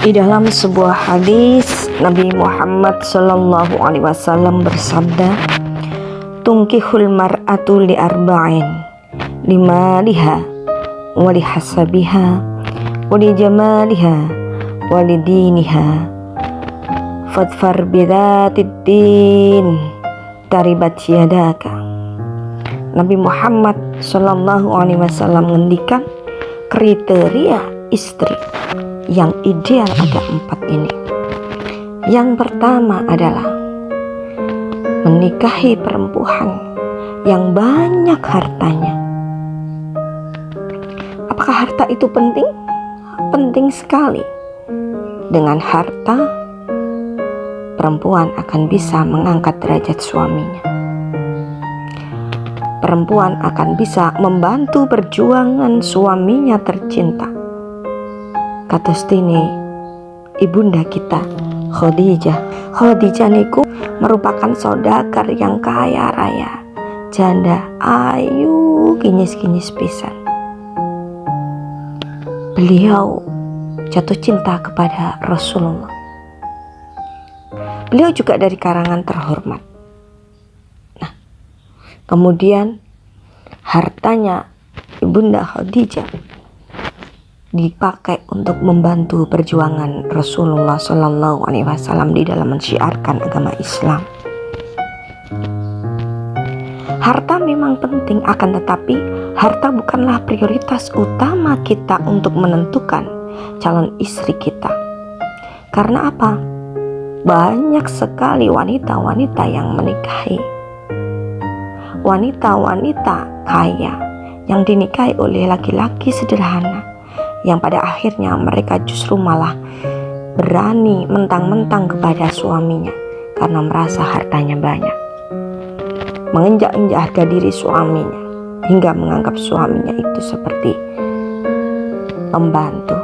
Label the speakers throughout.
Speaker 1: Di dalam sebuah hadis, Nabi Muhammad SAW bersabda, "Tunkihul mar'atu li arba'in, limaliha, wali hasabiha, wali jamaliha, wali diniha, fadfar bidatid din, taribat yadaka." Nabi Muhammad SAW mengendikan kriteria istri yang ideal ada 4 ini. Yang pertama adalah menikahi perempuan yang banyak hartanya. Apakah harta itu penting? Penting sekali. Dengan harta, perempuan akan bisa mengangkat derajat suaminya. Perempuan akan bisa membantu perjuangan suaminya tercinta. Kados dene ibunda kita Khadijah niku merupakan saudagar yang kaya raya, janda ayu kinyis-kinyis pisan. Beliau jatuh cinta kepada Rasulullah. Beliau juga dari karangan terhormat. Nah, kemudian hartanya ibunda Khadijah dipakai untuk membantu perjuangan Rasulullah SAW di dalam mensyiarkan agama Islam. Harta memang penting, akan tetapi harta bukanlah prioritas utama kita untuk menentukan calon istri kita. Karena apa? Banyak sekali wanita-wanita yang menikahi, wanita-wanita kaya yang dinikahi oleh laki-laki sederhana, yang pada akhirnya mereka justru malah berani mentang-mentang kepada suaminya karena merasa hartanya banyak, menginjak-injak harga diri suaminya hingga menganggap suaminya itu seperti pembantu.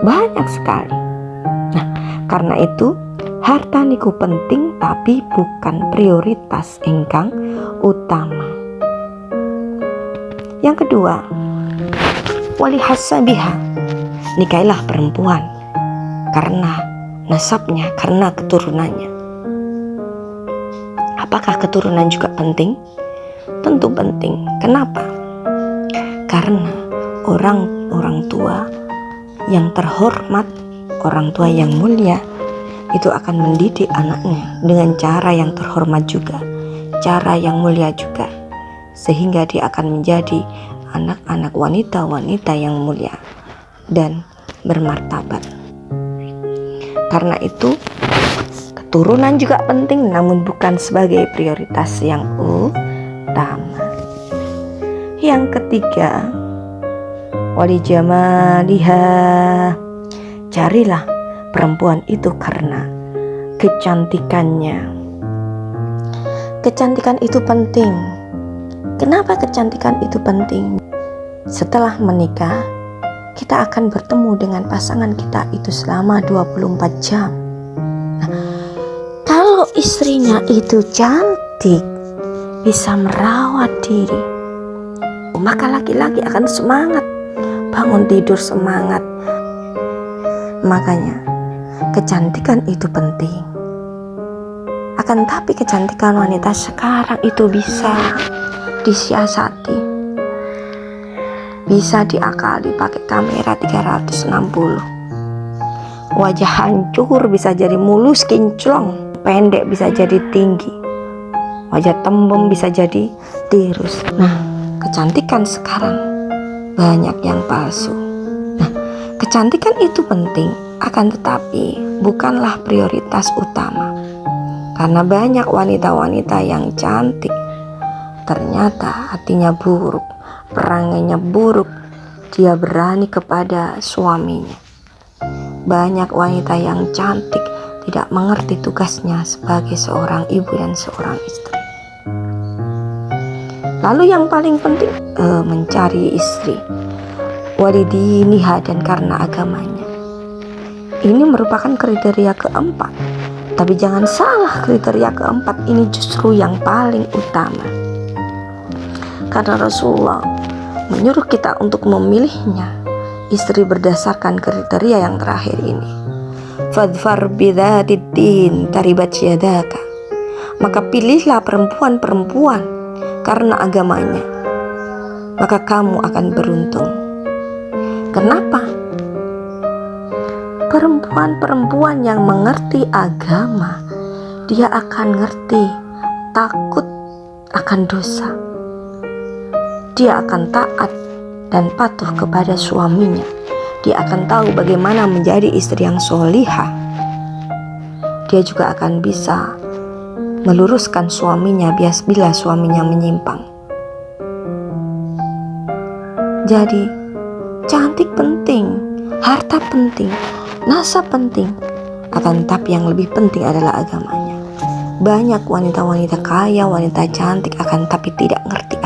Speaker 1: Banyak sekali. Nah, karena itu harta niku penting tapi bukan prioritas ingkang utama. Yang kedua, wali hasabiha, nikailah perempuan karena nasabnya, karena keturunannya. Apakah keturunan juga penting? Tentu penting. Kenapa? Karena orang tua yang terhormat, orang tua yang mulia itu akan mendidik anaknya dengan cara yang terhormat juga, cara yang mulia juga, sehingga dia akan menjadi anak-anak wanita-wanita yang mulia dan bermartabat. Karena itu keturunan juga penting, namun bukan sebagai prioritas yang utama. Yang ketiga, wali jamaliha, carilah perempuan itu karena kecantikannya. Kecantikan itu penting. Kenapa kecantikan itu penting? Setelah menikah, kita akan bertemu dengan pasangan kita itu selama 24 jam. Nah, kalau istrinya itu cantik, bisa merawat diri, maka laki-laki akan semangat, bangun tidur semangat. Makanya, kecantikan itu penting. Akan tapi kecantikan wanita sekarang itu bisa disiasati, bisa diakali pakai kamera 360. Wajah hancur bisa jadi mulus kinclong, pendek bisa jadi tinggi, wajah tembem bisa jadi tirus. Nah, kecantikan sekarang banyak yang palsu. Nah, kecantikan itu penting, akan tetapi bukanlah prioritas utama. Karena banyak wanita-wanita yang cantik ternyata hatinya buruk, perangainya buruk, dia berani kepada suaminya. Banyak wanita yang cantik tidak mengerti tugasnya sebagai seorang ibu dan seorang istri. Lalu yang paling penting, mencari istri walidiniha, dan karena agamanya. Ini merupakan kriteria keempat. Tapi jangan salah, kriteria keempat ini justru yang paling utama. Karena Rasulullah menyuruh kita untuk memilihnya istri berdasarkan kriteria yang terakhir ini. Fadfar bidzatid din taribat yadaka. Maka pilihlah perempuan-perempuan karena agamanya, maka kamu akan beruntung. Kenapa? Perempuan-perempuan yang mengerti agama, dia akan ngerti takut akan dosa. Dia akan taat dan patuh kepada suaminya. Dia akan tahu bagaimana menjadi istri yang solihah. Dia juga akan bisa meluruskan suaminya bila suaminya menyimpang. Jadi, cantik penting, harta penting, nasab penting, akan tapi yang lebih penting adalah agamanya. Banyak wanita-wanita kaya, wanita cantik, akan tapi tidak ngerti